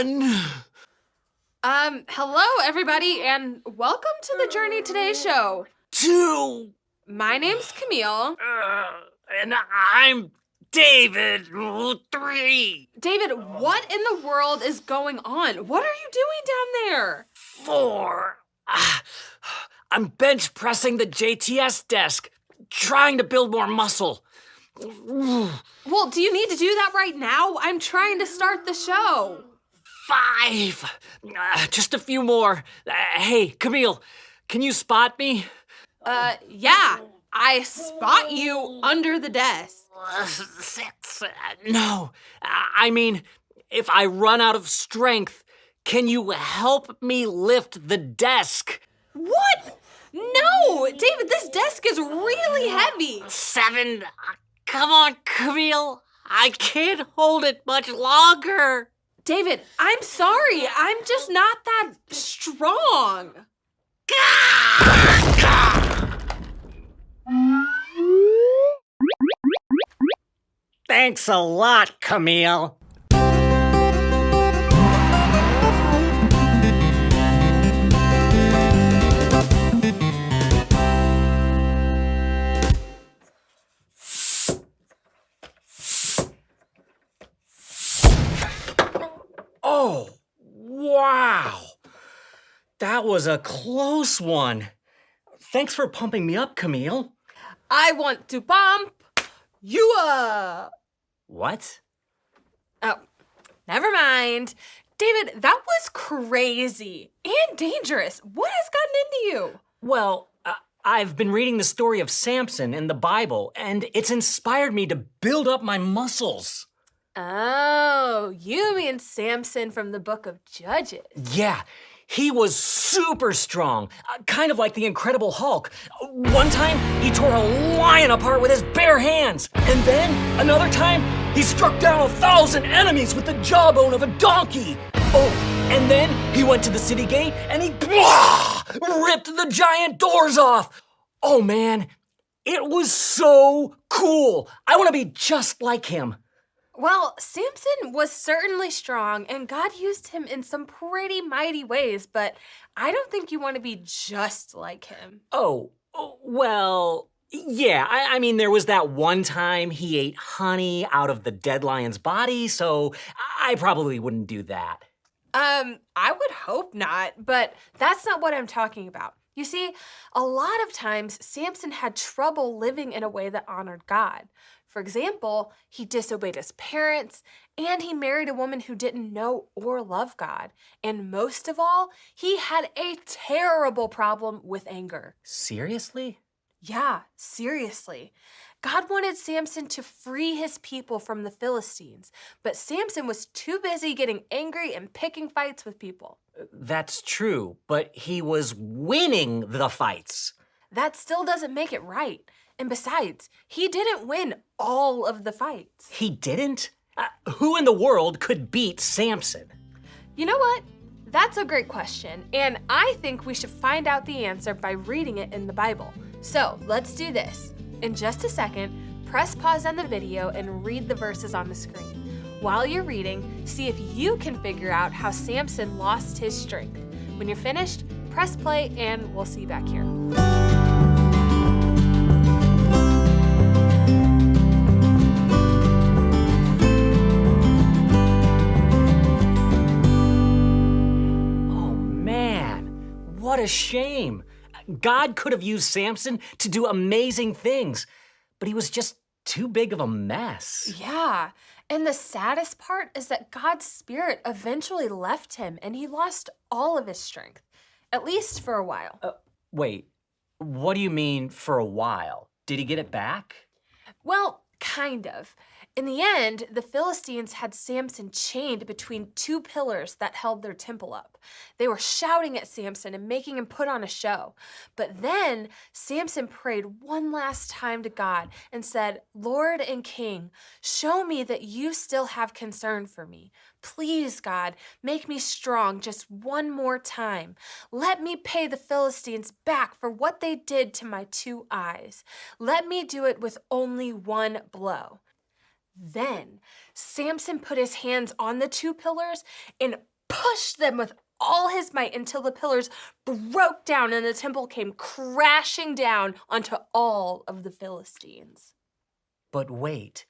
1. Hello everybody, and welcome to the Journey Today show. 2. My name's Camille. And I'm David. 3. David, what in the world is going on? What are you doing down there? 4. I'm bench pressing the JTS desk, trying to build more muscle. Well, do you need to do that right now? I'm trying to start the show. 5. Just a few more. Hey, Camille, can you spot me? Yeah. I spot you under the desk. 6. No, I mean, if I run out of strength, can you help me lift the desk? What? No, David, this desk is really heavy. 7. Come on, Camille. I can't hold it much longer. David, I'm sorry. I'm just not that strong. Thanks a lot, Camille. Oh, wow. That was a close one. Thanks for pumping me up, Camille. I want to pump you up. What? Oh, never mind. David, that was crazy and dangerous. What has gotten into you? Well, I've been reading the story of Samson in the Bible, and it's inspired me to build up my muscles. Oh, you mean Samson from the book of Judges. Yeah, he was super strong, kind of like the Incredible Hulk. One time, he tore a lion apart with his bare hands. And then, another time, he struck down 1,000 enemies with the jawbone of a donkey. Oh, and then he went to the city gate and he ripped the giant doors off. Oh man, it was so cool. I want to be just like him. Well, Samson was certainly strong, and God used him in some pretty mighty ways, but I don't think you want to be just like him. Oh, well, yeah. I mean, there was that one time he ate honey out of the dead lion's body, so I probably wouldn't do that. I would hope not, but that's not what I'm talking about. You see, a lot of times Samson had trouble living in a way that honored God. For example, he disobeyed his parents, and he married a woman who didn't know or love God. And most of all, he had a terrible problem with anger. Seriously? Yeah, seriously. God wanted Samson to free his people from the Philistines, but Samson was too busy getting angry and picking fights with people. That's true, but he was winning the fights. That still doesn't make it right. And besides, he didn't win all of the fights. He didn't? Who in the world could beat Samson? You know what? That's a great question, and I think we should find out the answer by reading it in the Bible. So let's do this. In just a second, press pause on the video and read the verses on the screen. While you're reading, see if you can figure out how Samson lost his strength. When you're finished, press play and we'll see you back here. Oh man, what a shame. God could have used Samson to do amazing things, but he was just too big of a mess. Yeah, and the saddest part is that God's Spirit eventually left him and he lost all of his strength, at least for a while. Wait, what do you mean for a while? Did he get it back? Well, kind of. In the end, the Philistines had Samson chained between two pillars that held their temple up. They were shouting at Samson and making him put on a show. But then Samson prayed one last time to God and said, "Lord and King, show me that you still have concern for me. Please, God, make me strong just one more time. Let me pay the Philistines back for what they did to my 2 eyes. Let me do it with only one blow." Then Samson put his hands on the 2 pillars, and pushed them with all his might until the pillars broke down and the temple came crashing down onto all of the Philistines. But wait,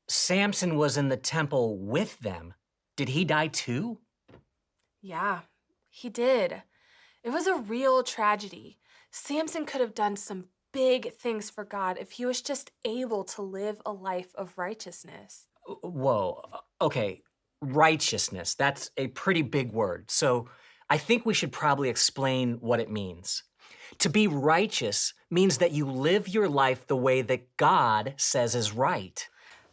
Samson was in the temple with them. Did he die too? Yeah, he did. It was a real tragedy. Samson could have done some big things for God if he was just able to live a life of righteousness. Whoa, okay, righteousness, that's a pretty big word. So I think we should probably explain what it means. To be righteous means that you live your life the way that God says is right.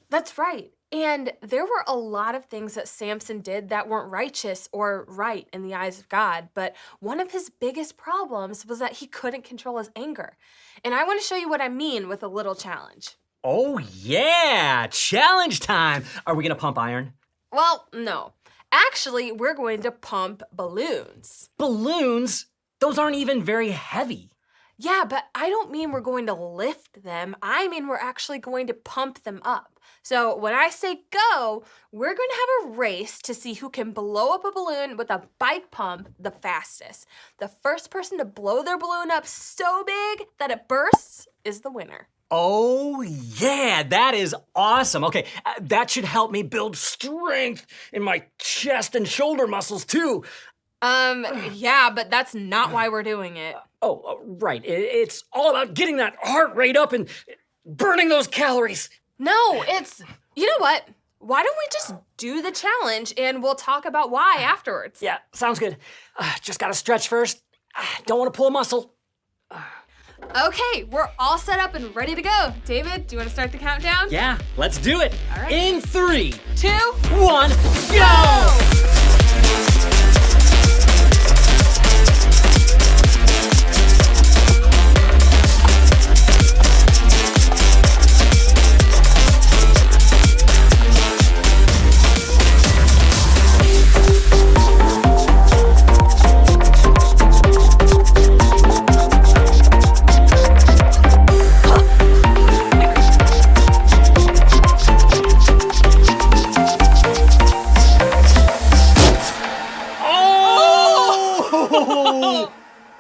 That's right. And there were a lot of things that Samson did that weren't righteous or right in the eyes of God. But one of his biggest problems was that he couldn't control his anger. And I want to show you what I mean with a little challenge. Oh yeah, challenge time. Are we gonna pump iron? Well, no. Actually, we're going to pump balloons. Balloons? Those aren't even very heavy. Yeah, but I don't mean we're going to lift them. I mean we're actually going to pump them up. So when I say go, we're going to have a race to see who can blow up a balloon with a bike pump the fastest. The first person to blow their balloon up so big that it bursts is the winner. Oh yeah, that is awesome. Okay, that should help me build strength in my chest and shoulder muscles too. Yeah, but that's not why we're doing it. Right. It's all about getting that heart rate up and burning those calories. No, you know what? Why don't we just do the challenge and we'll talk about why afterwards? Yeah, sounds good. Just gotta stretch first. Don't want to pull a muscle. Okay, we're all set up and ready to go. David, do you want to start the countdown? Yeah, let's do it. All right. In 3, 2, 1, go!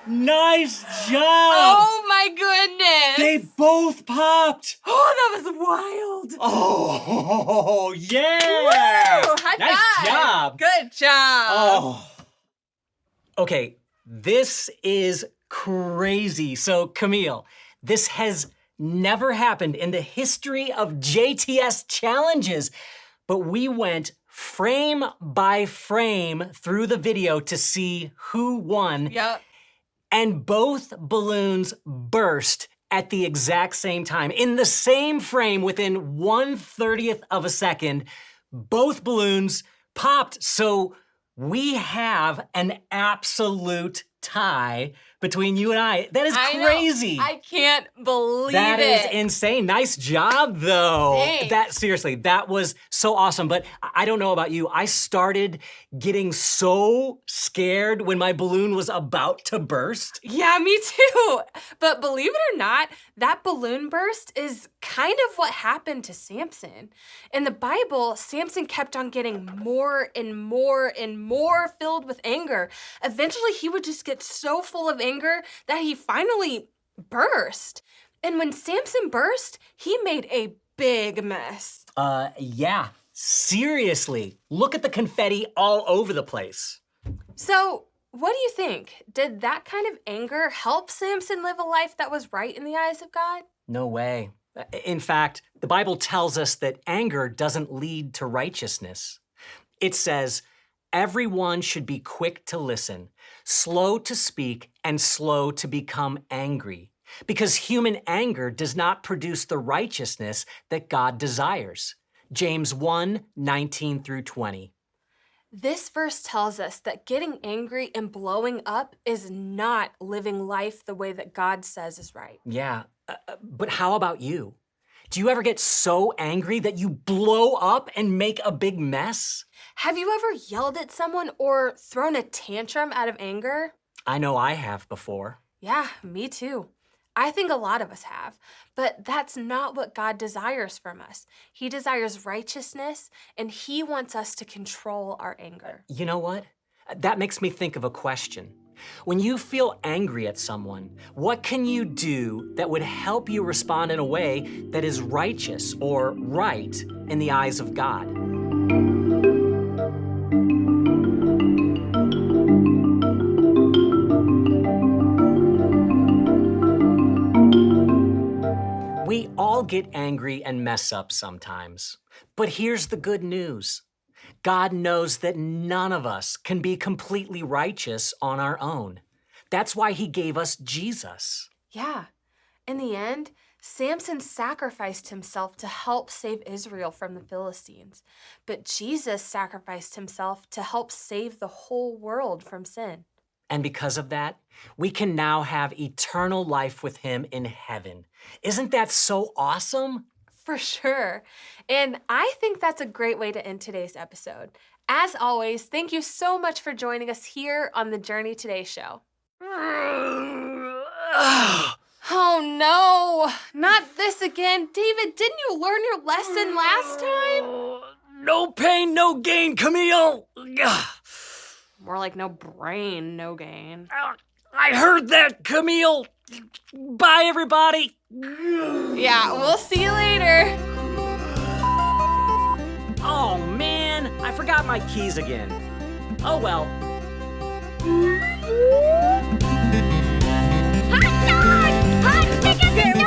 Nice job! Oh my goodness! They both popped! Oh, that was wild! Oh, yeah! Woo! High Nice five! job! Good job! Oh. Okay, this is crazy. So, Camille, this has never happened in the history of JTS challenges, but we went frame by frame through the video to see who won. Yep. And both balloons burst at the exact same time. In the same frame, within 1/30th of a second, both balloons popped. So we have an absolute tie between you and I. That is crazy. I can't believe That it. is insane. Nice job, though. Thanks. Seriously, that was so awesome. But I don't know about you. I started getting so scared when my balloon was about to burst. Yeah, me too. But believe it or not, that balloon burst is kind of what happened to Samson. In the Bible, Samson kept on getting more and more and more filled with anger. Eventually, he would just get so full of anger that he finally burst. And when Samson burst, he made a big mess. Yeah. Seriously. Look at the confetti all over the place. So, what do you think? Did that kind of anger help Samson live a life that was right in the eyes of God? No way. In fact, the Bible tells us that anger doesn't lead to righteousness. It says, everyone should be quick to listen, slow to speak, and slow to become angry, because human anger does not produce the righteousness that God desires. James 1:19-20. This verse tells us that getting angry and blowing up is not living life the way that God says is right. Yeah, but how about you? Do you ever get so angry that you blow up and make a big mess? Have you ever yelled at someone or thrown a tantrum out of anger? I know I have before. Yeah, me too. I think a lot of us have, but that's not what God desires from us. He desires righteousness, and He wants us to control our anger. You know what? That makes me think of a question. When you feel angry at someone, what can you do that would help you respond in a way that is righteous or right in the eyes of God? We all get angry and mess up sometimes. But here's the good news. God knows that none of us can be completely righteous on our own. That's why He gave us Jesus. Yeah. In the end, Samson sacrificed himself to help save Israel from the Philistines. But Jesus sacrificed himself to help save the whole world from sin. And because of that, we can now have eternal life with Him in heaven. Isn't that so awesome? For sure. And I think that's a great way to end today's episode. As always, thank you so much for joining us here on the Journey Today show. Oh no, not this again. David, didn't you learn your lesson last time? No pain, no gain, Camille. More like no brain, no gain. I heard that, Camille. Bye, everybody. Yeah, we'll see you later. Oh, man, I forgot my keys again. Oh, well. Hot dog! Hot chicken!